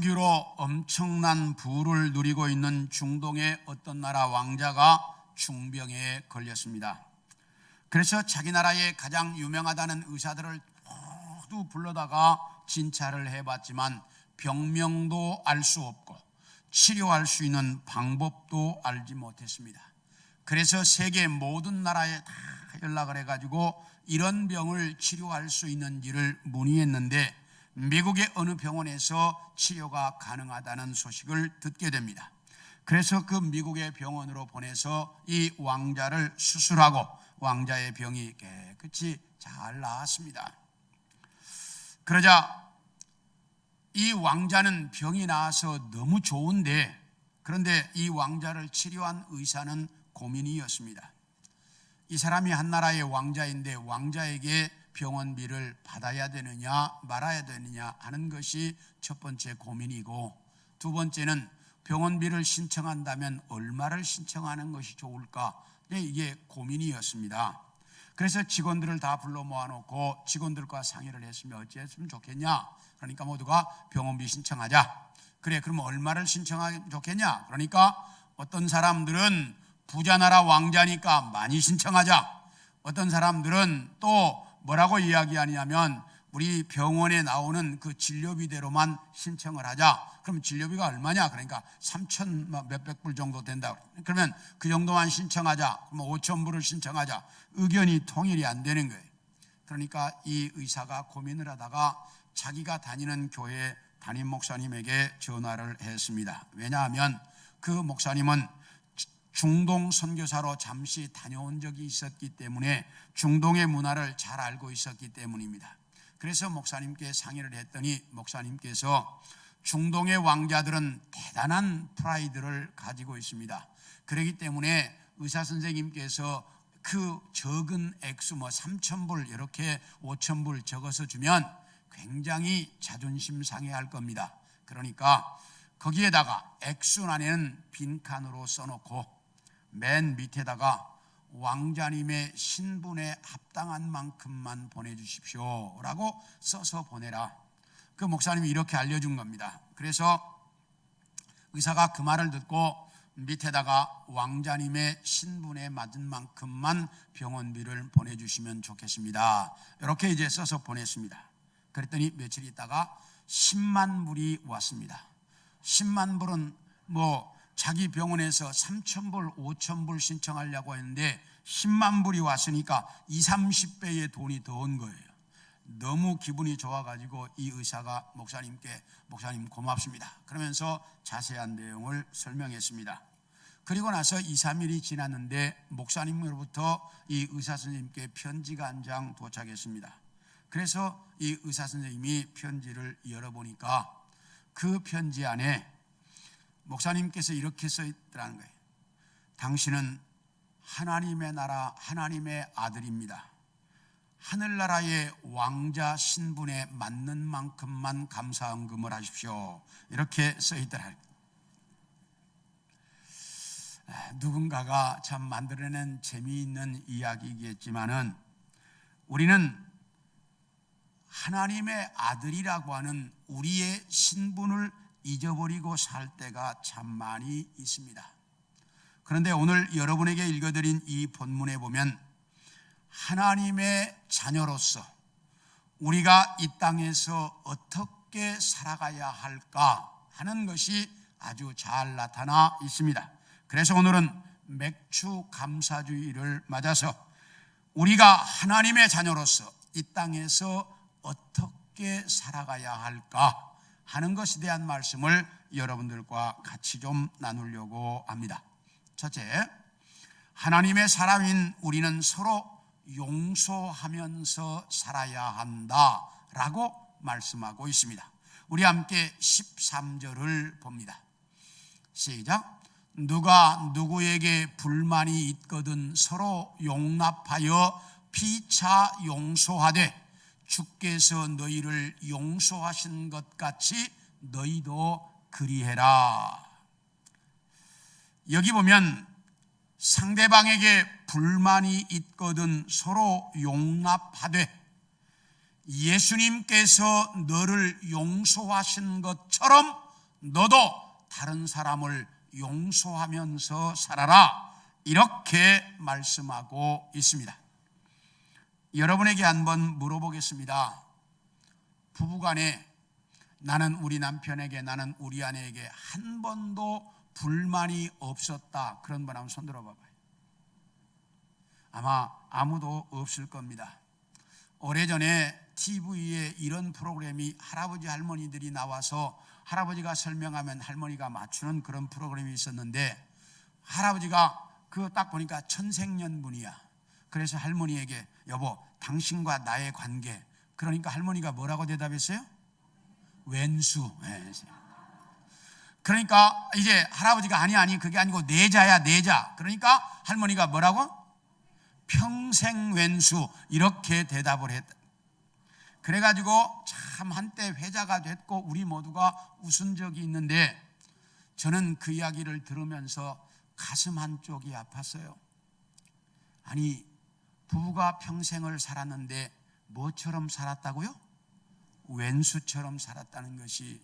석유로 엄청난 부를 누리고 있는 중동의 어떤 나라 왕자가 중병에 걸렸습니다. 그래서 자기 나라에 가장 유명하다는 의사들을 모두 불러다가 진찰을 해봤지만 병명도 알 수 없고 치료할 수 있는 방법도 알지 못했습니다. 그래서 세계 모든 나라에 다 연락을 해가지고 이런 병을 치료할 수 있는지를 문의했는데 미국의 어느 병원에서 치료가 가능하다는 소식을 듣게 됩니다. 그래서 그 미국의 병원으로 보내서 이 왕자를 수술하고 왕자의 병이 깨끗이 잘 나았습니다. 그러자 이 왕자는 병이 나아서 너무 좋은데, 그런데 이 왕자를 치료한 의사는 고민이었습니다. 이 사람이 한 나라의 왕자인데 왕자에게 병원비를 받아야 되느냐 말아야 되느냐 하는 것이 첫 번째 고민이고, 두 번째는 병원비를 신청한다면 얼마를 신청하는 것이 좋을까, 이게 고민이었습니다. 그래서 직원들을 다 불러 모아놓고 직원들과 상의를 했으면 어찌했으면 좋겠냐. 그러니까 모두가 병원비 신청하자. 그래, 그럼 얼마를 신청하면 좋겠냐. 그러니까 어떤 사람들은 부자 나라 왕자니까 많이 신청하자. 어떤 사람들은 또 뭐라고 이야기하냐면 우리 병원에 나오는 그 진료비대로만 신청을 하자. 그럼 진료비가 얼마냐? 그러니까 3천 몇백 불 정도 된다. 그러면 그 정도만 신청하자. 그러면 5천 불을 신청하자. 의견이 통일이 안 되는 거예요. 그러니까 이 의사가 고민을 하다가 자기가 다니는 교회 담임 목사님에게 전화를 했습니다. 왜냐하면 그 목사님은 중동 선교사로 잠시 다녀온 적이 있었기 때문에 중동의 문화를 잘 알고 있었기 때문입니다. 그래서 목사님께 상의를 했더니 목사님께서 중동의 왕자들은 대단한 프라이드를 가지고 있습니다. 그렇기 때문에 의사 선생님께서 그 적은 액수 3,000불 이렇게 5,000불 적어서 주면 굉장히 자존심 상해할 겁니다. 그러니까 거기에다가 액수란에는 빈칸으로 써놓고 맨 밑에다가 왕자님의 신분에 합당한 만큼만 보내주십시오 라고 써서 보내라. 그 목사님이 이렇게 알려준 겁니다. 그래서 의사가 그 말을 듣고 밑에다가 왕자님의 신분에 맞은 만큼만 병원비를 보내주시면 좋겠습니다. 이렇게 이제 써서 보냈습니다. 그랬더니 며칠 있다가 10만 불이 왔습니다. 10만 불은 자기 병원에서 3,000불, 5,000불 신청하려고 했는데 10만 불이 왔으니까 20, 30배의 돈이 더 온 거예요. 너무 기분이 좋아가지고 이 의사가 목사님 고맙습니다 그러면서 자세한 내용을 설명했습니다. 그리고 나서 2, 3일이 지났는데 목사님으로부터 이 의사 선생님께 편지가 한 장 도착했습니다. 그래서 이 의사 선생님이 편지를 열어보니까 그 편지 안에 목사님께서 이렇게 써있더라는 거예요. 당신은 하나님의 나라 하나님의 아들입니다. 하늘나라의 왕자 신분에 맞는 만큼만 감사헌금을 하십시오. 이렇게 써있더라. 누군가가 참 만들어낸 재미있는 이야기이겠지만은 우리는 하나님의 아들이라고 하는 우리의 신분을 잊어버리고 살 때가 참 많이 있습니다. 그런데 오늘 여러분에게 읽어드린 이 본문에 보면 하나님의 자녀로서 우리가 이 땅에서 어떻게 살아가야 할까 하는 것이 아주 잘 나타나 있습니다. 그래서 오늘은 맥주 감사주의를 맞아서 우리가 하나님의 자녀로서 이 땅에서 어떻게 살아가야 할까 하는 것에 대한 말씀을 여러분들과 같이 좀 나누려고 합니다. 첫째, 하나님의 사람인 우리는 서로 용서하면서 살아야 한다라고 말씀하고 있습니다. 우리 함께 13절을 봅니다. 시작. 누가 누구에게 불만이 있거든 서로 용납하여 피차 용서하되 주께서 너희를 용서하신 것 같이 너희도 그리해라. 여기 보면 상대방에게 불만이 있거든 서로 용납하되 예수님께서 너를 용서하신 것처럼 너도 다른 사람을 용서하면서 살아라, 이렇게 말씀하고 있습니다. 여러분에게 한번 물어보겠습니다. 부부간에 나는 우리 남편에게, 나는 우리 아내에게 한 번도 불만이 없었다, 그런 분 한번 손 들어봐봐요. 아마 아무도 없을 겁니다. 오래전에 TV에 이런 프로그램이 할아버지 할머니들이 나와서 할아버지가 설명하면 할머니가 맞추는 그런 프로그램이 있었는데, 할아버지가 그거 딱 보니까 천생연분이야. 그래서 할머니에게 여보, 당신과 나의 관계, 그러니까 할머니가 뭐라고 대답했어요? 왼수. 그러니까 이제 할아버지가 아니 그게 아니고 내자야, 내자. 그러니까 할머니가 뭐라고? 평생 왼수, 이렇게 대답을 했다. 그래가지고 참 한때 회자가 됐고 우리 모두가 웃은 적이 있는데, 저는 그 이야기를 들으면서 가슴 한쪽이 아팠어요. 아니, 부부가 평생을 살았는데 뭐처럼 살았다고요? 왼수처럼 살았다는 것이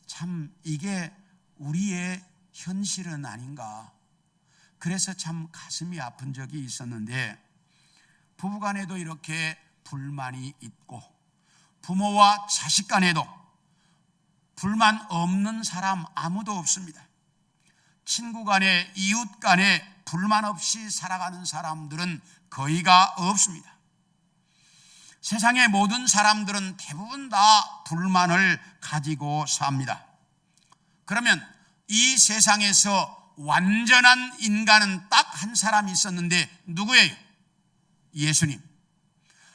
참, 이게 우리의 현실은 아닌가. 그래서 참 가슴이 아픈 적이 있었는데, 부부간에도 이렇게 불만이 있고 부모와 자식 간에도 불만 없는 사람 아무도 없습니다. 친구 간에, 이웃 간에 불만 없이 살아가는 사람들은 거의가 없습니다. 세상의 모든 사람들은 대부분 다 불만을 가지고 삽니다. 그러면 이 세상에서 완전한 인간은 딱 한 사람이 있었는데 누구예요? 예수님.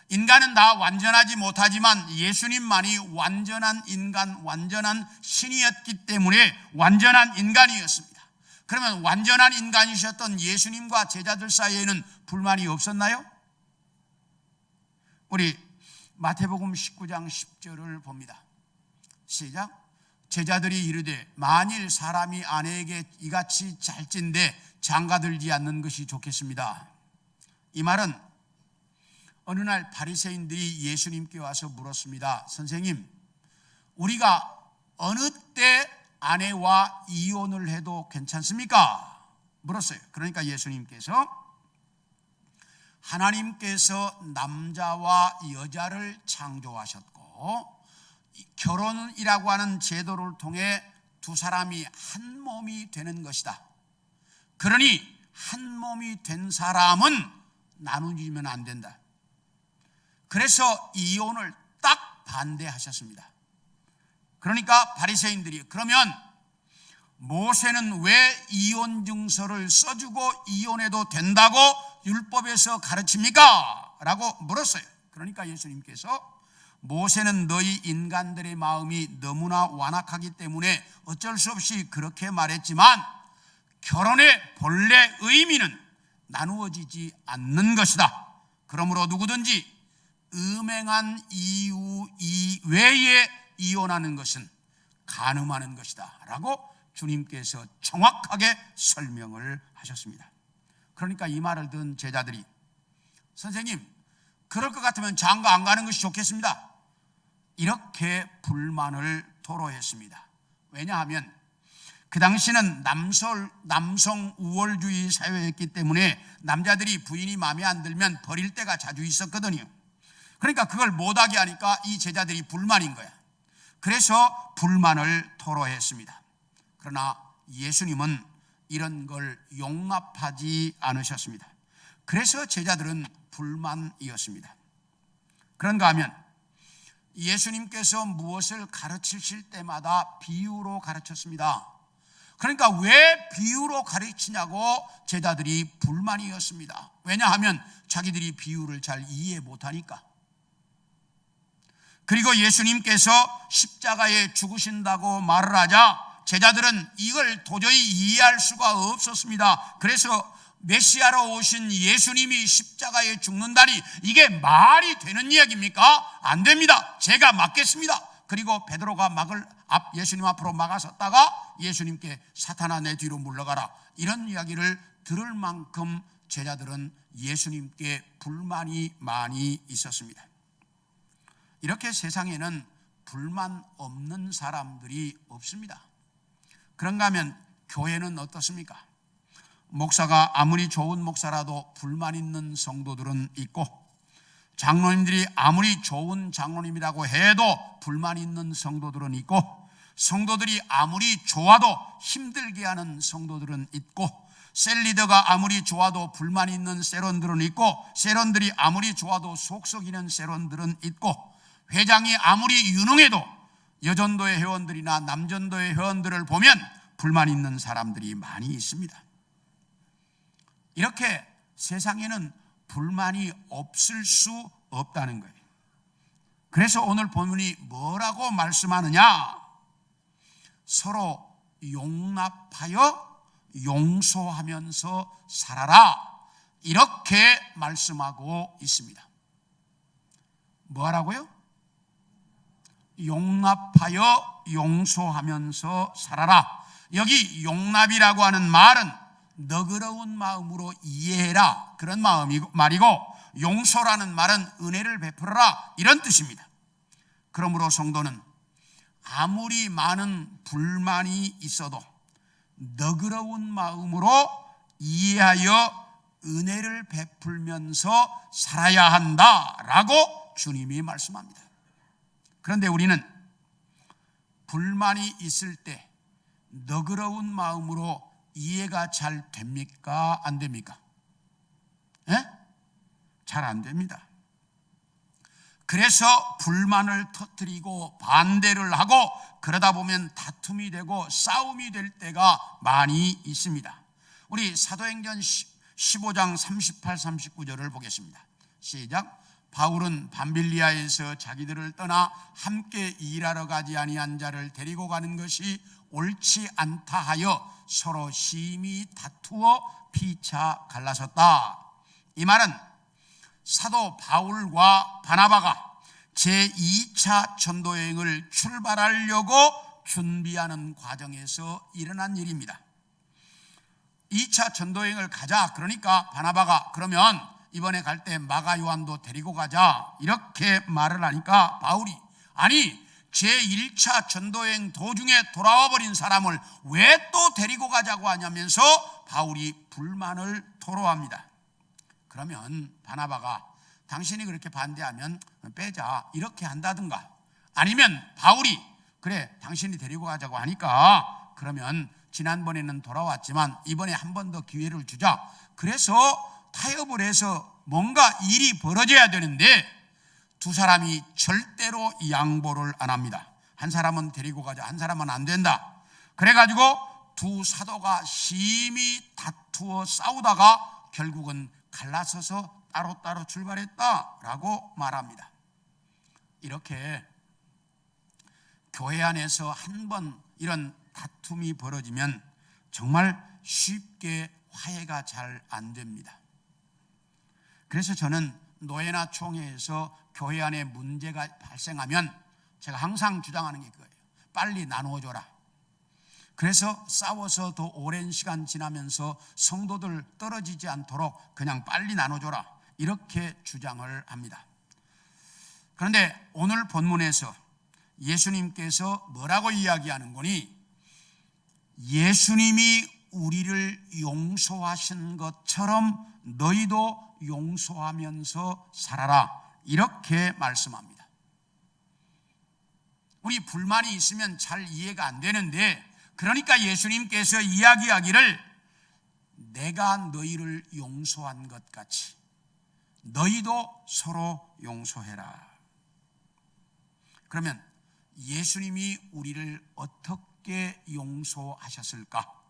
인간은 다 완전하지 못하지만 예수님만이 완전한 인간, 완전한 신이었기 때문에 완전한 인간이었습니다. 그러면 완전한 인간이셨던 예수님과 제자들 사이에는 불만이 없었나요? 우리 마태복음 19장 10절을 봅니다. 시작. 제자들이 이르되 만일 사람이 아내에게 이같이 짤진데 장가들지 않는 것이 좋겠습니다. 이 말은 어느 날 바리새인들이 예수님께 와서 물었습니다. 선생님, 우리가 어느 때 아내와 이혼을 해도 괜찮습니까? 물었어요. 그러니까 예수님께서 하나님께서 남자와 여자를 창조하셨고 결혼이라고 하는 제도를 통해 두 사람이 한 몸이 되는 것이다. 그러니 한 몸이 된 사람은 나누지면 안 된다. 그래서 이혼을 딱 반대하셨습니다. 그러니까 바리새인들이 그러면 모세는 왜 이혼 증서를 써주고 이혼해도 된다고 율법에서 가르칩니까? 라고 물었어요. 그러니까 예수님께서 모세는 너희 인간들의 마음이 너무나 완악하기 때문에 어쩔 수 없이 그렇게 말했지만 결혼의 본래 의미는 나누어지지 않는 것이다. 그러므로 누구든지 음행한 이유 이외에 이혼하는 것은 간음하는 것이다 라고 주님께서 정확하게 설명을 하셨습니다. 그러니까 이 말을 듣는 제자들이 선생님, 그럴 것 같으면 장가 안 가는 것이 좋겠습니다. 이렇게 불만을 토로했습니다. 왜냐하면 그 당시는 남성 우월주의 사회였기 때문에 남자들이 부인이 마음에 안 들면 버릴 때가 자주 있었거든요. 그러니까 그걸 못하게 하니까 이 제자들이 불만인 거야. 그래서 불만을 토로했습니다. 그러나 예수님은 이런 걸 용납하지 않으셨습니다. 그래서 제자들은 불만이었습니다. 그런가 하면 예수님께서 무엇을 가르치실 때마다 비유로 가르쳤습니다. 그러니까 왜 비유로 가르치냐고 제자들이 불만이었습니다. 왜냐하면 자기들이 비유를 잘 이해 못하니까. 그리고 예수님께서 십자가에 죽으신다고 말을 하자 제자들은 이걸 도저히 이해할 수가 없었습니다. 그래서 메시아로 오신 예수님이 십자가에 죽는다니 이게 말이 되는 이야기입니까? 안 됩니다. 제가 막겠습니다. 그리고 베드로가 예수님 앞으로 막아섰다가 예수님께 사탄아 내 뒤로 물러가라, 이런 이야기를 들을 만큼 제자들은 예수님께 불만이 많이 있었습니다. 이렇게 세상에는 불만 없는 사람들이 없습니다. 그런가 하면 교회는 어떻습니까? 목사가 아무리 좋은 목사라도 불만 있는 성도들은 있고, 장로님들이 아무리 좋은 장로님이라고 해도 불만 있는 성도들은 있고, 성도들이 아무리 좋아도 힘들게 하는 성도들은 있고, 셀리더가 아무리 좋아도 불만 있는 세론들은 있고, 세론들이 아무리 좋아도 속 썩이는 세론들은 있고, 회장이 아무리 유능해도 여전도의 회원들이나 남전도의 회원들을 보면 불만 있는 사람들이 많이 있습니다. 이렇게 세상에는 불만이 없을 수 없다는 거예요. 그래서 오늘 본문이 뭐라고 말씀하느냐? 서로 용납하여 용서하면서 살아라, 이렇게 말씀하고 있습니다. 뭐라고요? 용납하여 용서하면서 살아라. 여기 용납이라고 하는 말은 너그러운 마음으로 이해해라, 그런 말이고, 용서라는 말은 은혜를 베풀어라, 이런 뜻입니다. 그러므로 성도는 아무리 많은 불만이 있어도 너그러운 마음으로 이해하여 은혜를 베풀면서 살아야 한다라고 주님이 말씀합니다. 그런데 우리는 불만이 있을 때 너그러운 마음으로 이해가 잘 됩니까? 안 됩니까? 예? 잘 안 됩니다. 그래서 불만을 터뜨리고 반대를 하고 그러다 보면 다툼이 되고 싸움이 될 때가 많이 있습니다. 우리 사도행전 15장 38, 39절을 보겠습니다. 시작. 바울은 밤빌리아에서 자기들을 떠나 함께 일하러 가지 아니한 자를 데리고 가는 것이 옳지 않다 하여 서로 심히 다투어 피차 갈라섰다. 이 말은 사도 바울과 바나바가 제2차 전도여행을 출발하려고 준비하는 과정에서 일어난 일입니다. 2차 전도여행을 가자, 그러니까 바나바가 그러면 이번에 갈 때 마가 요한도 데리고 가자, 이렇게 말을 하니까 바울이 아니, 제1차 전도여행 도중에 돌아와 버린 사람을 왜 또 데리고 가자고 하냐면서 바울이 불만을 토로합니다. 그러면 바나바가 당신이 그렇게 반대하면 빼자, 이렇게 한다든가, 아니면 바울이 그래 당신이 데리고 가자고 하니까 그러면 지난번에는 돌아왔지만 이번에 한 번 더 기회를 주자, 그래서 타협을 해서 뭔가 일이 벌어져야 되는데 두 사람이 절대로 양보를 안 합니다. 한 사람은 데리고 가자, 한 사람은 안 된다. 그래가지고 두 사도가 심히 다투어 싸우다가 결국은 갈라서서 따로따로 출발했다라고 말합니다. 이렇게 교회 안에서 한 번 이런 다툼이 벌어지면 정말 쉽게 화해가 잘 안 됩니다. 그래서 저는 노예나 총회에서 교회 안에 문제가 발생하면 제가 항상 주장하는 게 그거예요. 빨리 나누어줘라. 그래서 싸워서 더 오랜 시간 지나면서 성도들 떨어지지 않도록 그냥 빨리 나눠줘라, 이렇게 주장을 합니다. 그런데 오늘 본문에서 예수님께서 뭐라고 이야기하는 거니? 예수님이 우리를 용서하신 것처럼 너희도 용서하면서 살아라, 이렇게 말씀합니다. 우리 불만이 있으면 잘 이해가 안 되는데, 그러니까 예수님께서 이야기하기를 내가 너희를 용서한 것 같이 너희도 서로 용서해라. 그러면 예수님이 우리를 어떻게 용서하셨을까?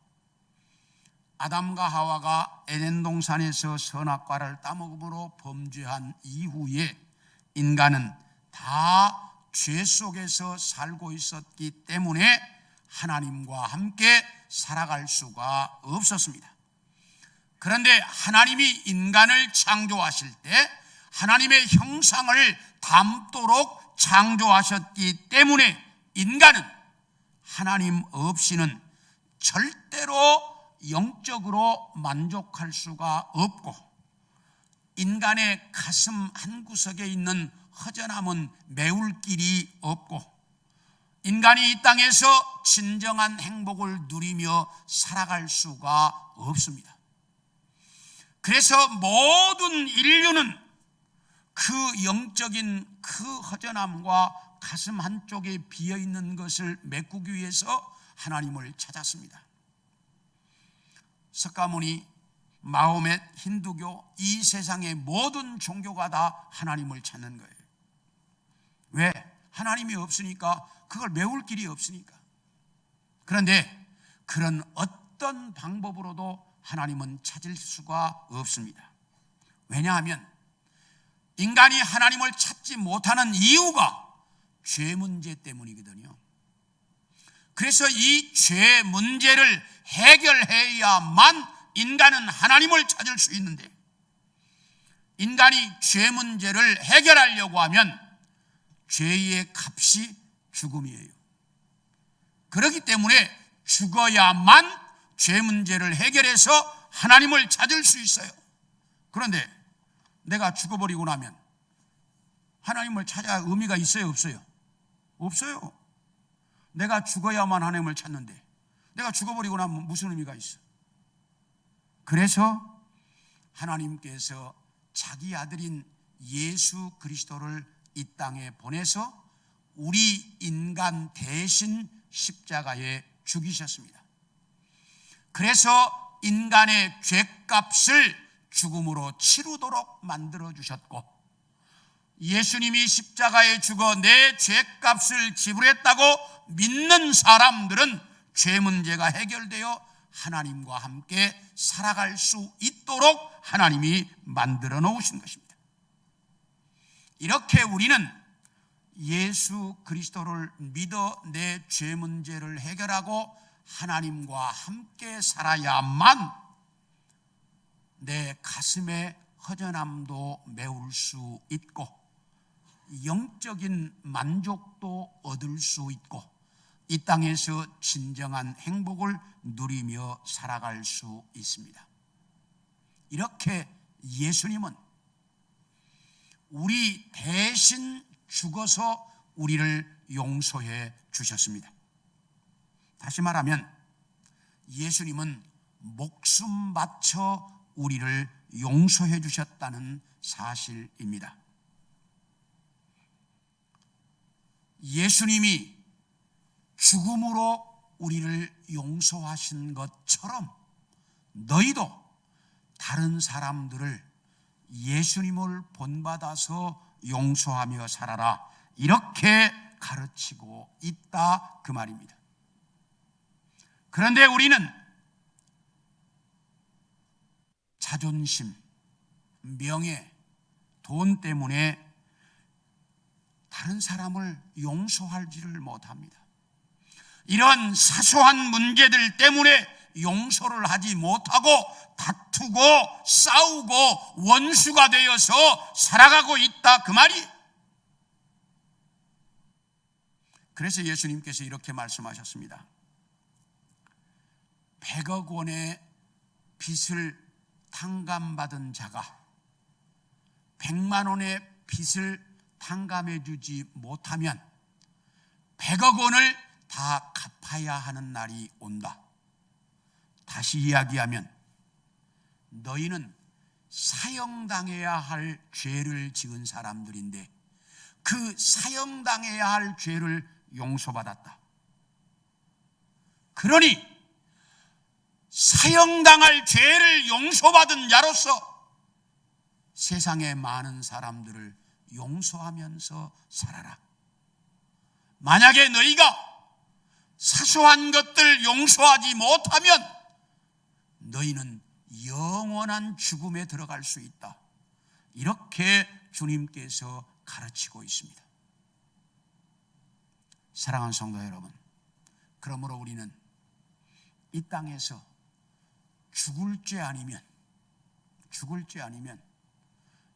아담과 하와가 에덴 동산에서 선악과를 따먹음으로 범죄한 이후에 인간은 다 죄 속에서 살고 있었기 때문에 하나님과 함께 살아갈 수가 없었습니다. 그런데 하나님이 인간을 창조하실 때 하나님의 형상을 담도록 창조하셨기 때문에 인간은 하나님 없이는 절대로 영적으로 만족할 수가 없고, 인간의 가슴 한구석에 있는 허전함은 메울 길이 없고, 인간이 이 땅에서 진정한 행복을 누리며 살아갈 수가 없습니다. 그래서 모든 인류는 그 영적인 그 허전함과 가슴 한쪽에 비어있는 것을 메꾸기 위해서 하나님을 찾았습니다. 석가모니, 마호멧, 힌두교, 이 세상의 모든 종교가 다 하나님을 찾는 거예요. 왜? 하나님이 없으니까, 그걸 메울 길이 없으니까. 그런데 그런 어떤 방법으로도 하나님은 찾을 수가 없습니다. 왜냐하면 인간이 하나님을 찾지 못하는 이유가 죄 문제 때문이거든요. 그래서 이 죄 문제를 해결해야만 인간은 하나님을 찾을 수 있는데, 인간이 죄 문제를 해결하려고 하면 죄의 값이 죽음이에요. 그렇기 때문에 죽어야만 죄 문제를 해결해서 하나님을 찾을 수 있어요. 그런데 내가 죽어버리고 나면 하나님을 찾아 의미가 있어요, 없어요? 없어요. 내가 죽어야만 하나님을 찾는데 내가 죽어버리고 나면 무슨 의미가 있어? 그래서 하나님께서 자기 아들인 예수 그리스도를 이 땅에 보내서 우리 인간 대신 십자가에 죽이셨습니다. 그래서 인간의 죄값을 죽음으로 치르도록 만들어 주셨고, 예수님이 십자가에 죽어 내 죄값을 지불했다고 믿는 사람들은 죄 문제가 해결되어 하나님과 함께 살아갈 수 있도록 하나님이 만들어 놓으신 것입니다. 이렇게 우리는 예수 그리스도를 믿어 내 죄 문제를 해결하고 하나님과 함께 살아야만 내 가슴의 허전함도 메울 수 있고 영적인 만족도 얻을 수 있고 이 땅에서 진정한 행복을 누리며 살아갈 수 있습니다. 이렇게 예수님은 우리 대신 죽어서 우리를 용서해 주셨습니다. 다시 말하면 예수님은 목숨 바쳐 우리를 용서해 주셨다는 사실입니다. 예수님이 죽음으로 우리를 용서하신 것처럼 너희도 다른 사람들을 예수님을 본받아서 용서하며 살아라, 이렇게 가르치고 있다, 그 말입니다. 그런데 우리는 자존심, 명예, 돈 때문에 다른 사람을 용서하지를 못합니다. 이런 사소한 문제들 때문에 용서를 하지 못하고 다투고 싸우고 원수가 되어서 살아가고 있다, 그 말이. 그래서 예수님께서 이렇게 말씀하셨습니다. 100억 원의 빚을 탕감받은 자가 100만 원의 빚을 탕감해 주지 못하면 100억 원을 다 갚아야 하는 날이 온다. 다시 이야기하면 너희는 사형당해야 할 죄를 지은 사람들인데 그 사형당해야 할 죄를 용서받았다. 그러니 사형당할 죄를 용서받은 자로서 세상의 많은 사람들을 용서하면서 살아라. 만약에 너희가 사소한 것들 용서하지 못하면 너희는 영원한 죽음에 들어갈 수 있다. 이렇게 주님께서 가르치고 있습니다. 사랑하는 성도 여러분, 그러므로 우리는 이 땅에서 죽을 죄 아니면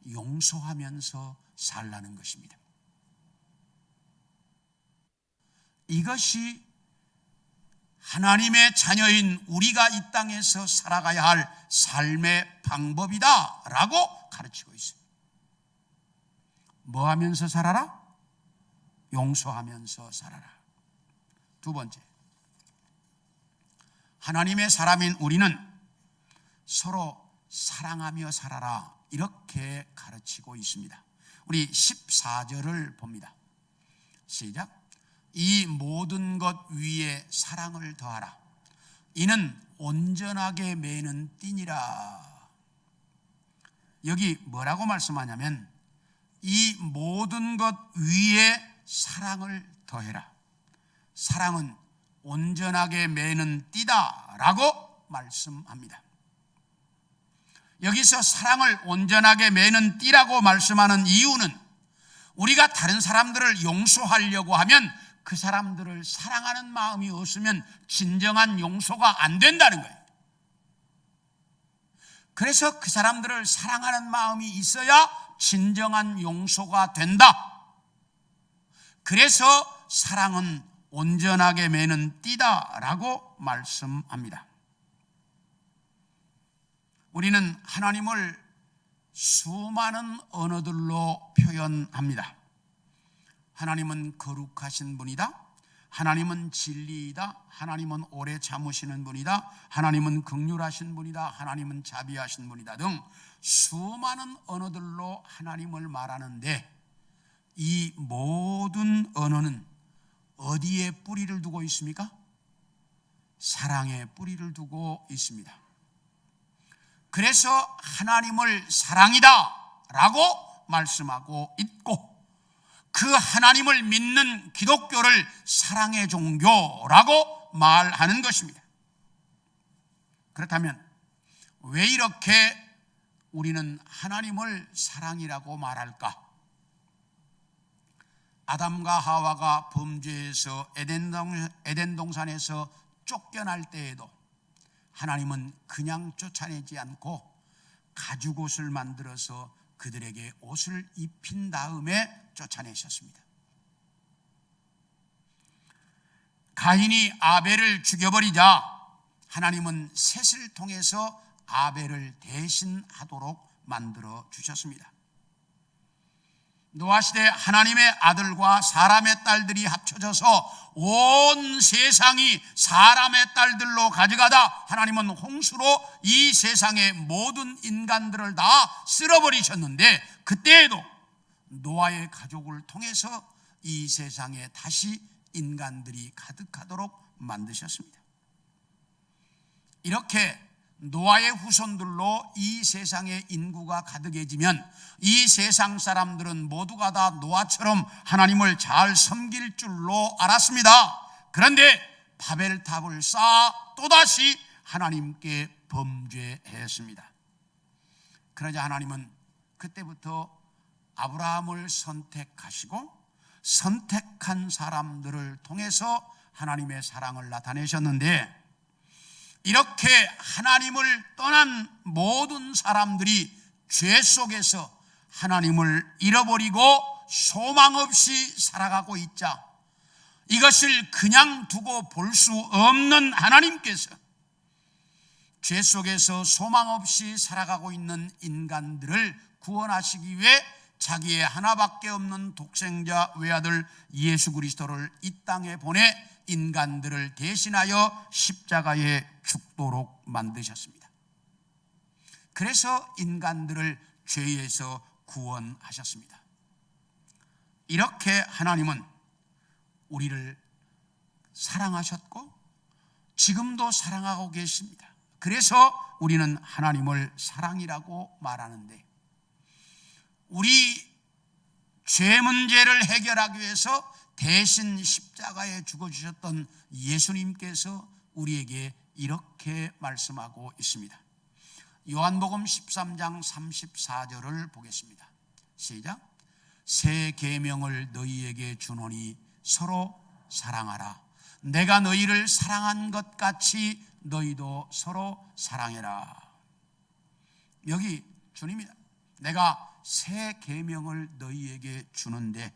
용서하면서 살라는 것입니다. 이것이 하나님의 자녀인 우리가 이 땅에서 살아가야 할 삶의 방법이다라고 가르치고 있어요. 뭐 하면서 살아라? 용서하면서 살아라. 두 번째, 하나님의 사람인 우리는 서로 사랑하며 살아라, 이렇게 가르치고 있습니다. 우리 14절을 봅니다. 시작. 이 모든 것 위에 사랑을 더하라. 이는 온전하게 매는 띠니라. 여기 뭐라고 말씀하냐면 이 모든 것 위에 사랑을 더해라. 사랑은 온전하게 매는 띠다라고 말씀합니다. 여기서 사랑을 온전하게 매는 띠라고 말씀하는 이유는 우리가 다른 사람들을 용서하려고 하면 그 사람들을 사랑하는 마음이 없으면 진정한 용서가 안 된다는 거예요. 그래서 그 사람들을 사랑하는 마음이 있어야 진정한 용서가 된다. 그래서 사랑은 온전하게 매는 띠다라고 말씀합니다. 우리는 하나님을 수많은 언어들로 표현합니다. 하나님은 거룩하신 분이다. 하나님은 진리이다. 하나님은 오래 참으시는 분이다. 하나님은 긍휼하신 분이다. 하나님은 자비하신 분이다 등 수많은 언어들로 하나님을 말하는데 이 모든 언어는 어디에 뿌리를 두고 있습니까? 사랑에 뿌리를 두고 있습니다. 그래서 하나님을 사랑이다 라고 말씀하고 있고 그 하나님을 믿는 기독교를 사랑의 종교라고 말하는 것입니다. 그렇다면 왜 이렇게 우리는 하나님을 사랑이라고 말할까? 아담과 하와가 범죄해서 에덴 동산에서 쫓겨날 때에도 하나님은 그냥 쫓아내지 않고 가죽옷을 만들어서 그들에게 옷을 입힌 다음에 쫓아내셨습니다. 가인이 아벨을 죽여버리자 하나님은 셋을 통해서 아벨을 대신하도록 만들어 주셨습니다. 노아 시대 하나님의 아들과 사람의 딸들이 합쳐져서 온 세상이 사람의 딸들로 가져가다 하나님은 홍수로 이 세상의 모든 인간들을 다 쓸어버리셨는데 그때에도 노아의 가족을 통해서 이 세상에 다시 인간들이 가득하도록 만드셨습니다. 이렇게 노아의 후손들로 이 세상의 인구가 가득해지면 이 세상 사람들은 모두가 다 노아처럼 하나님을 잘 섬길 줄로 알았습니다. 그런데 바벨탑을 쌓아 또다시 하나님께 범죄했습니다. 그러자 하나님은 그때부터 아브라함을 선택하시고 선택한 사람들을 통해서 하나님의 사랑을 나타내셨는데 이렇게 하나님을 떠난 모든 사람들이 죄 속에서 하나님을 잃어버리고 소망 없이 살아가고 있자 이것을 그냥 두고 볼 수 없는 하나님께서 죄 속에서 소망 없이 살아가고 있는 인간들을 구원하시기 위해 자기의 하나밖에 없는 독생자 외아들 예수 그리스도를 이 땅에 보내 인간들을 대신하여 십자가에 죽도록 만드셨습니다. 그래서 인간들을 죄에서 구원하셨습니다. 이렇게 하나님은 우리를 사랑하셨고 지금도 사랑하고 계십니다. 그래서 우리는 하나님을 사랑이라고 말하는데 우리 죄 문제를 해결하기 위해서 대신 십자가에 죽어주셨던 예수님께서 우리에게 이렇게 말씀하고 있습니다. 요한복음 13장 34절을 보겠습니다. 시작. 새 계명을 너희에게 주노니 서로 사랑하라. 내가 너희를 사랑한 것 같이 너희도 서로 사랑해라. 여기 주님이 내가 새 계명을 너희에게 주는데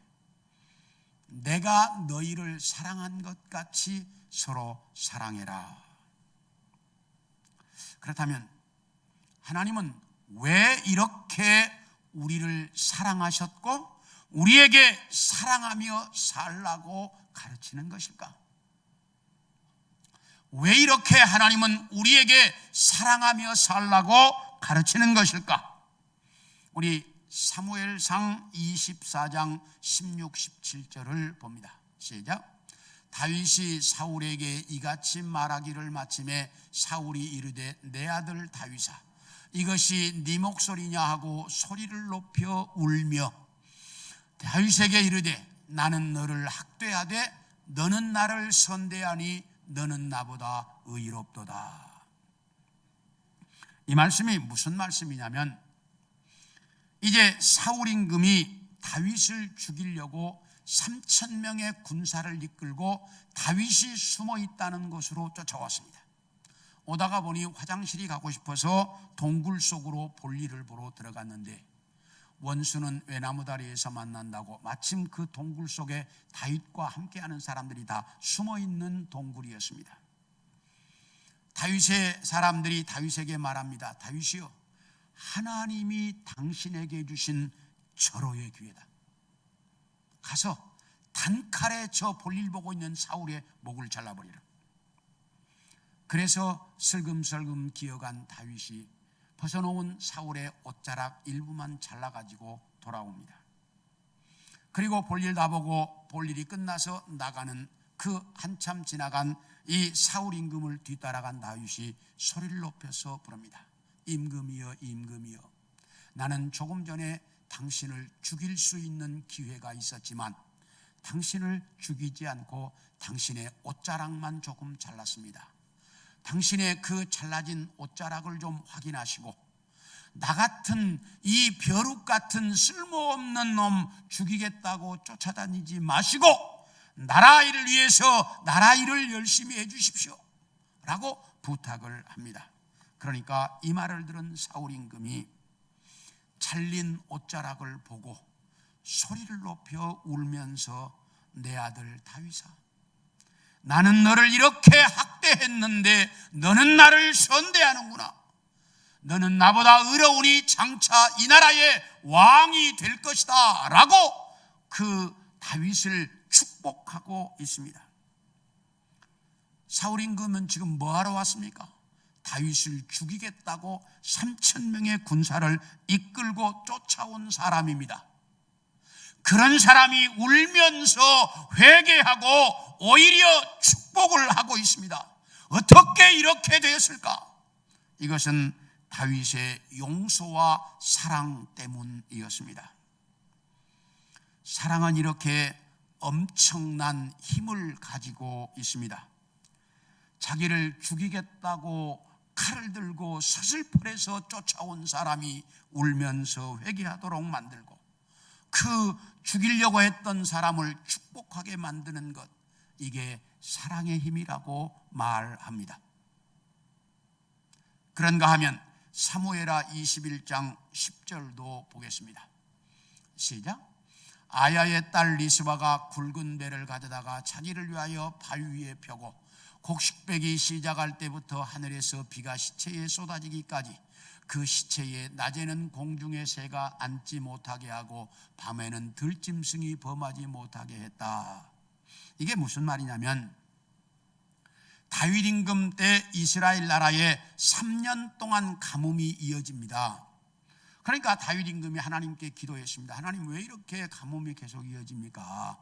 내가 너희를 사랑한 것 같이 서로 사랑해라. 그렇다면 하나님은 왜 이렇게 우리를 사랑하셨고 우리에게 사랑하며 살라고 가르치는 것일까? 왜 이렇게 하나님은 우리에게 사랑하며 살라고 가르치는 것일까? 우리 사무엘상 24장 16, 17절을 봅니다. 시작. 다윗이 사울에게 이같이 말하기를 마침에 사울이 이르되 내 아들 다윗아 이것이 네 목소리냐 하고 소리를 높여 울며 다윗에게 이르되 나는 너를 학대하되 너는 나를 선대하니 너는 나보다 의롭도다. 이 말씀이 무슨 말씀이냐면 이제 사울 임금이 다윗을 죽이려고 3,000명의 군사를 이끌고 다윗이 숨어 있다는 곳으로 쫓아왔습니다. 오다가 보니 화장실이 가고 싶어서 동굴 속으로 볼일을 보러 들어갔는데 원수는 외나무 다리에서 만난다고 마침 그 동굴 속에 다윗과 함께하는 사람들이 다 숨어있는 동굴이었습니다. 다윗의 사람들이 다윗에게 말합니다. 다윗이여, 하나님이 당신에게 주신 절호의 기회다. 가서 단칼에 저 볼일 보고 있는 사울의 목을 잘라버리라. 그래서 슬금슬금 기어간 다윗이 벗어놓은 사울의 옷자락 일부만 잘라가지고 돌아옵니다. 그리고 볼일 다 보고 볼일이 끝나서 나가는 그 한참 지나간 이 사울 임금을 뒤따라간 다윗이 소리를 높여서 부릅니다. 임금이여, 임금이여, 나는 조금 전에 당신을 죽일 수 있는 기회가 있었지만 당신을 죽이지 않고 당신의 옷자락만 조금 잘랐습니다. 당신의 그 잘라진 옷자락을 좀 확인하시고 나 같은 이 벼룩 같은 쓸모없는 놈 죽이겠다고 쫓아다니지 마시고 나라 일을 위해서 나라 일을 열심히 해 주십시오 라고 부탁을 합니다. 그러니까 이 말을 들은 사울 임금이 잘린 옷자락을 보고 소리를 높여 울면서 내 아들 다윗아, 나는 너를 이렇게 학대했는데 너는 나를 선대하는구나. 너는 나보다 의로우니 장차 이 나라의 왕이 될 것이다 라고 그 다윗을 축복하고 있습니다. 사울 임금은 지금 뭐하러 왔습니까? 다윗을 죽이겠다고 3,000명의 군사를 이끌고 쫓아온 사람입니다. 그런 사람이 울면서 회개하고 오히려 축복을 하고 있습니다. 어떻게 이렇게 되었을까? 이것은 다윗의 용서와 사랑 때문이었습니다. 사랑은 이렇게 엄청난 힘을 가지고 있습니다. 자기를 죽이겠다고 칼을 들고 서슬펄에서 쫓아온 사람이 울면서 회개하도록 만들고 그 죽이려고 했던 사람을 축복하게 만드는 것, 이게 사랑의 힘이라고 말합니다. 그런가 하면 사무엘하 21장 10절도 보겠습니다. 시작. 아야의 딸 리스바가 굵은 배를 가져다가 자기를 위하여 바위 위에 펴고 곡식배기 시작할 때부터 하늘에서 비가 시체에 쏟아지기까지 그 시체에 낮에는 공중의 새가 앉지 못하게 하고 밤에는 들짐승이 범하지 못하게 했다. 이게 무슨 말이냐면 다윗 임금 때 이스라엘 나라에 3년 동안 가뭄이 이어집니다. 그러니까 다윗 임금이 하나님께 기도했습니다. 하나님, 왜 이렇게 가뭄이 계속 이어집니까?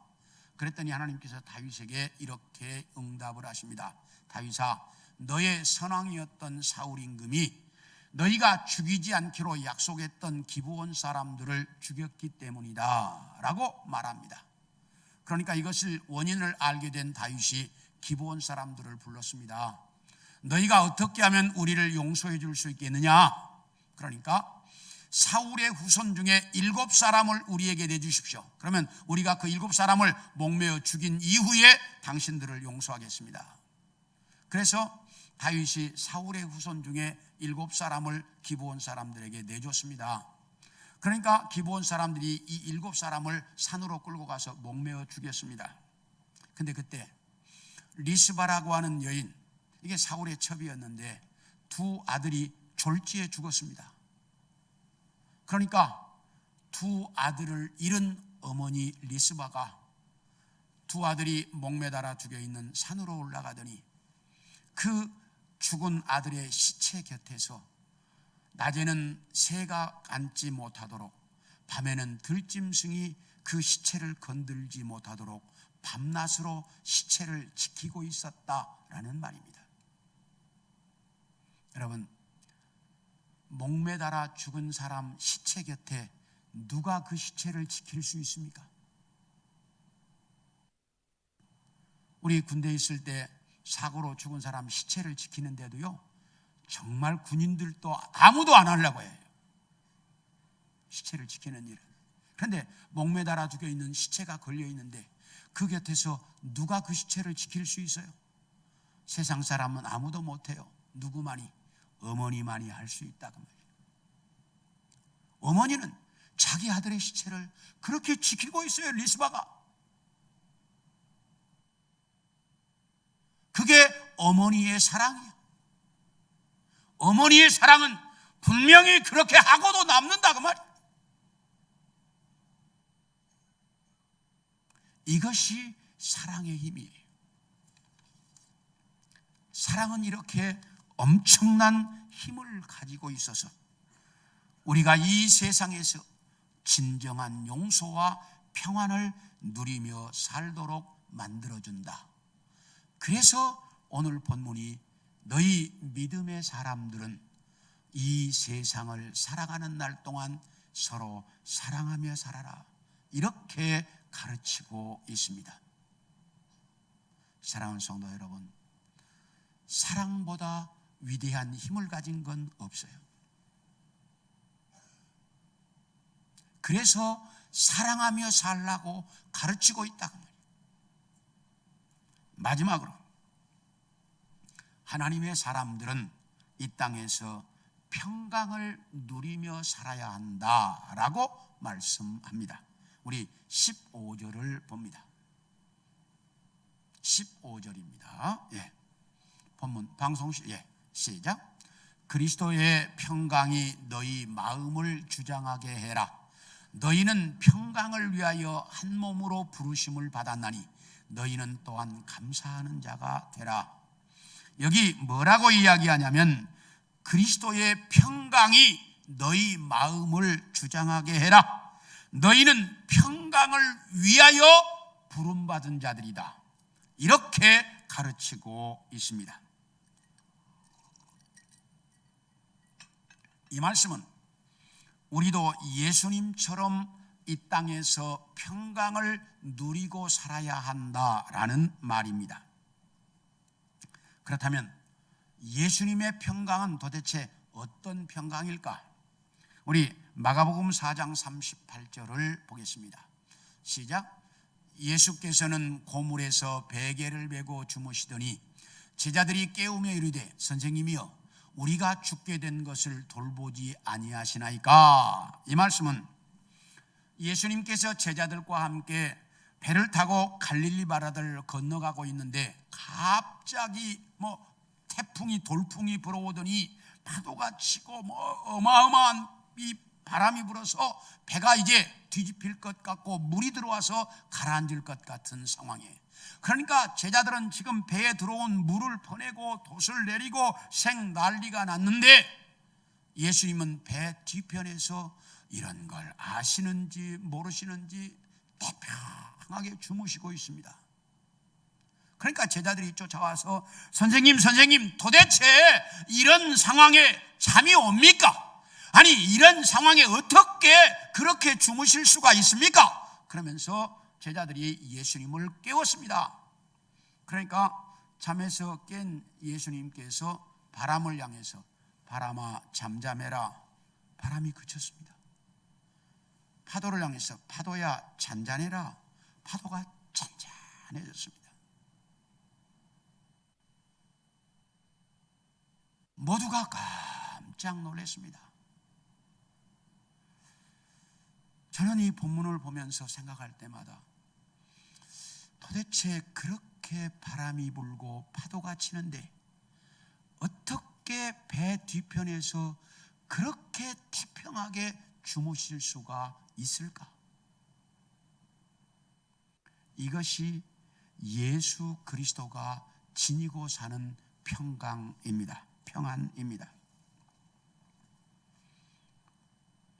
그랬더니 하나님께서 다윗에게 이렇게 응답을 하십니다. 다윗아, 너의 선왕이었던 사울 임금이 너희가 죽이지 않기로 약속했던 기브온 사람들을 죽였기 때문이다 라고 말합니다. 그러니까 이것을 원인을 알게 된 다윗이 기브온 사람들을 불렀습니다. 너희가 어떻게 하면 우리를 용서해 줄 수 있겠느냐? 그러니까 사울의 후손 중에 7사람을 우리에게 내주십시오. 그러면 우리가 그 7사람을 목매어 죽인 이후에 당신들을 용서하겠습니다. 그래서 다윗이 사울의 후손 중에 7사람을 기브온 사람들에게 내줬습니다. 그러니까 기브온 사람들이 이 7사람을 산으로 끌고 가서 목매어 죽였습니다. 근데 그때 리스바라고 하는 여인, 이게 사울의 첩이었는데 두 아들이 졸지에 죽었습니다. 그러니까 두 아들을 잃은 어머니 리스바가 두 아들이 목매달아 죽어 있는 산으로 올라가더니 그 죽은 아들의 시체 곁에서 낮에는 새가 앉지 못하도록, 밤에는 들짐승이 그 시체를 건들지 못하도록 밤낮으로 시체를 지키고 있었다라는 말입니다. 여러분, 목매달아 죽은 사람 시체 곁에 누가 그 시체를 지킬 수 있습니까? 우리 군대에 있을 때 사고로 죽은 사람 시체를 지키는데도요, 정말 군인들도 아무도 안 하려고 해요. 시체를 지키는 일은. 그런데 목매달아 죽어 있는 시체가 걸려 있는데 그 곁에서 누가 그 시체를 지킬 수 있어요? 세상 사람은 아무도 못해요. 누구만이? 어머니만이 할 수 있다 그 말이에요. 어머니는 자기 아들의 시체를 그렇게 지키고 있어요. 리스바가. 그게 어머니의 사랑이에요. 어머니의 사랑은 분명히 그렇게 하고도 남는다 그 말이에요. 이것이 사랑의 힘이에요. 사랑은 이렇게 엄청난 힘을 가지고 있어서 우리가 이 세상에서 진정한 용서와 평안을 누리며 살도록 만들어준다. 그래서 오늘 본문이 너희 믿음의 사람들은 이 세상을 살아가는 날 동안 서로 사랑하며 살아라, 이렇게 가르치고 있습니다. 사랑하는 성도 여러분, 사랑보다 위대한 힘을 가진 건 없어요. 그래서 사랑하며 살라고 가르치고 있다. 마지막으로 하나님의 사람들은 이 땅에서 평강을 누리며 살아야 한다라고 말씀합니다. 우리 15절을 봅니다. 15절입니다. 예. 본문 방송 시작. 그리스도의 평강이 너희 마음을 주장하게 해라. 너희는 평강을 위하여 한 몸으로 부르심을 받았나니 너희는 또한 감사하는 자가 되라. 여기 뭐라고 이야기하냐면 그리스도의 평강이 너희 마음을 주장하게 해라. 너희는 평강을 위하여 부름받은 자들이다. 이렇게 가르치고 있습니다. 이 말씀은 우리도 예수님처럼 이 땅에서 평강을 누리고 살아야 한다라는 말입니다. 그렇다면 예수님의 평강은 도대체 어떤 평강일까? 우리 마가복음 4장 38절을 보겠습니다. 시작. 예수께서는 고물에서 베개를 메고 주무시더니 제자들이 깨우며 이르되 선생님이여 우리가 죽게 된 것을 돌보지 아니하시나이까? 이 말씀은 예수님께서 제자들과 함께 배를 타고 갈릴리 바다를 건너가고 있는데 갑자기 태풍이 돌풍이 불어오더니 파도가 치고 어마어마한 이 바람이 불어서 배가 이제 뒤집힐 것 같고 물이 들어와서 가라앉을 것 같은 상황이에요. 그러니까 제자들은 지금 배에 들어온 물을 퍼내고 돛을 내리고 생 난리가 났는데 예수님은 배 뒤편에서 이런 걸 아시는지 모르시는지 태평하게 주무시고 있습니다. 그러니까 제자들이 쫓아와서 선생님 도대체 이런 상황에 잠이 옵니까? 아니 이런 상황에 어떻게 그렇게 주무실 수가 있습니까? 그러면서 제자들이 예수님을 깨웠습니다. 그러니까 잠에서 깬 예수님께서 바람을 향해서 바람아 잠잠해라. 바람이 그쳤습니다. 파도를 향해서 파도야 잔잔해라. 파도가 잔잔해졌습니다. 모두가 깜짝 놀랐습니다. 저는 이 본문을 보면서 생각할 때마다 도대체 그렇게 바람이 불고 파도가 치는데 어떻게 배 뒤편에서 그렇게 태평하게 주무실 수가 있을까? 이것이 예수 그리스도가 지니고 사는 평강입니다. 평안입니다.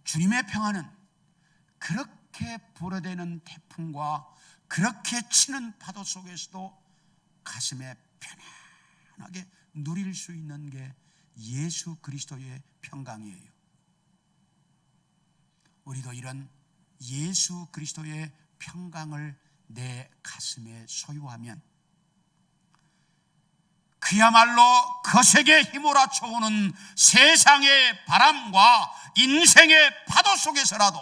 주님의 평안은 그렇게 불어대는 태풍과 그렇게 치는 파도 속에서도 가슴에 편안하게 누릴 수 있는 게 예수 그리스도의 평강이에요. 우리도 이런 예수 그리스도의 평강을 내 가슴에 소유하면 그야말로 거세게 휘몰아쳐 오는 세상의 바람과 인생의 파도 속에서라도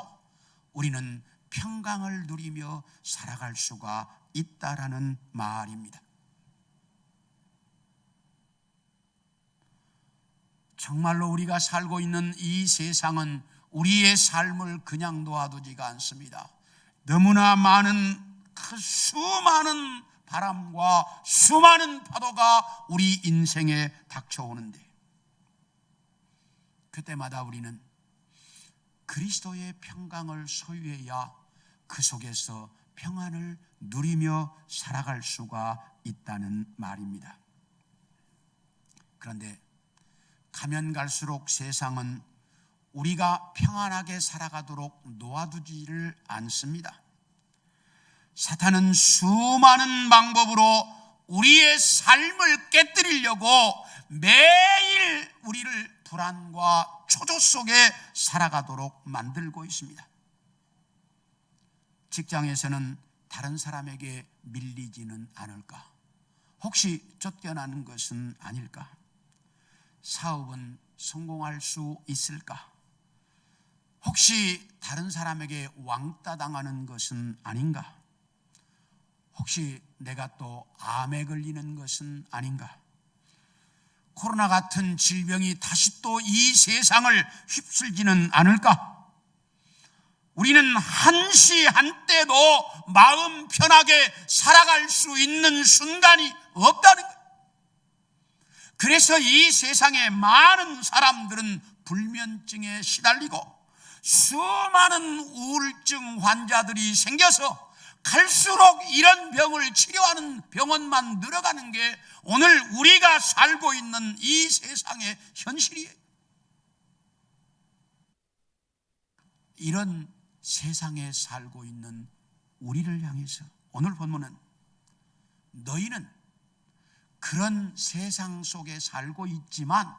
우리는 평강을 누리며 살아갈 수가 있다라는 말입니다. 정말로 우리가 살고 있는 이 세상은 우리의 삶을 그냥 놓아두지가 않습니다. 너무나 많은 그 수많은 바람과 수많은 파도가 우리 인생에 닥쳐오는데 그때마다 우리는 그리스도의 평강을 소유해야 그 속에서 평안을 누리며 살아갈 수가 있다는 말입니다. 그런데 가면 갈수록 세상은 우리가 평안하게 살아가도록 놓아두지를 않습니다. 사탄은 수많은 방법으로 우리의 삶을 깨뜨리려고 매일 우리를 불안과 초조 속에 살아가도록 만들고 있습니다. 직장에서는 다른 사람에게 밀리지는 않을까? 혹시 쫓겨나는 것은 아닐까? 사업은 성공할 수 있을까? 혹시 다른 사람에게 왕따 당하는 것은 아닌가? 혹시 내가 또 암에 걸리는 것은 아닌가? 코로나 같은 질병이 다시 또 이 세상을 휩쓸지는 않을까? 우리는 한시 한때도 마음 편하게 살아갈 수 있는 순간이 없다는 거예요. 그래서 이 세상에 많은 사람들은 불면증에 시달리고 수많은 우울증 환자들이 생겨서 갈수록 이런 병을 치료하는 병원만 늘어가는 게 오늘 우리가 살고 있는 이 세상의 현실이에요. 이런 세상에 살고 있는 우리를 향해서 오늘 본문은 너희는 그런 세상 속에 살고 있지만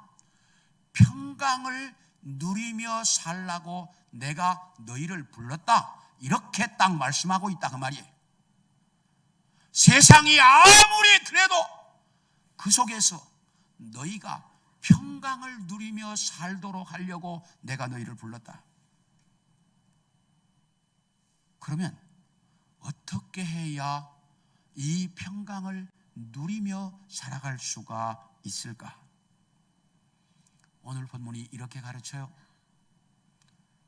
평강을 누리며 살라고 내가 너희를 불렀다, 이렇게 딱 말씀하고 있다 그 말이에요. 세상이 아무리 그래도 그 속에서 너희가 평강을 누리며 살도록 하려고 내가 너희를 불렀다. 그러면 어떻게 해야 이 평강을 누리며 살아갈 수가 있을까? 오늘 본문이 이렇게 가르쳐요.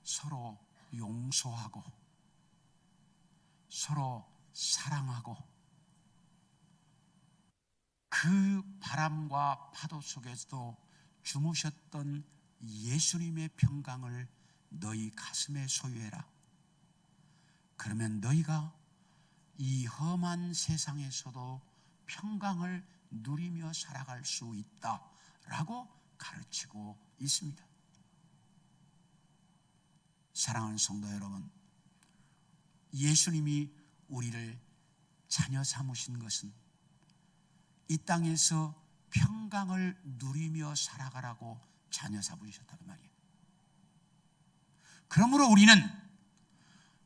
서로 용서하고 서로 사랑하고 그 바람과 파도 속에서도 주무셨던 예수님의 평강을 너희 가슴에 소유해라. 그러면 너희가 이 험한 세상에서도 평강을 누리며 살아갈 수 있다라고 가르치고 있습니다. 사랑하는 성도 여러분, 예수님이 우리를 자녀 삼으신 것은 이 땅에서 평강을 누리며 살아가라고 자녀 삼으셨다는 말이에요. 그러므로 우리는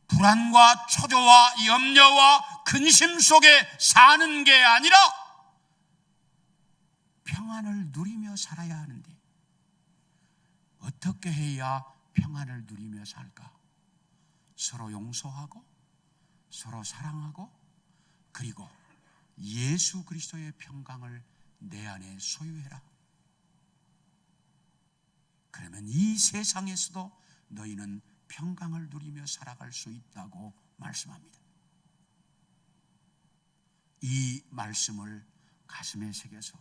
불안과 초조와 염려와 근심 속에 사는 게 아니라 평안을 누리며 살아야 하는데 어떻게 해야 평안을 누리며 살까? 서로 용서하고 서로 사랑하고 그리고 예수 그리스도의 평강을 내 안에 소유해라. 그러면 이 세상에서도 너희는 평강을 누리며 살아갈 수 있다고 말씀합니다. 이 말씀을 가슴에 새겨서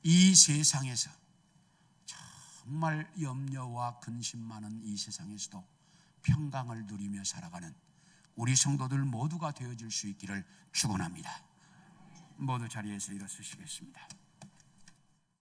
이 세상에서 정말 염려와 근심 많은 이 세상에서도 평강을 누리며 살아가는 우리 성도들 모두가 되어질 수 있기를 축원합니다. 모두 자리에서 일어서시겠습니다.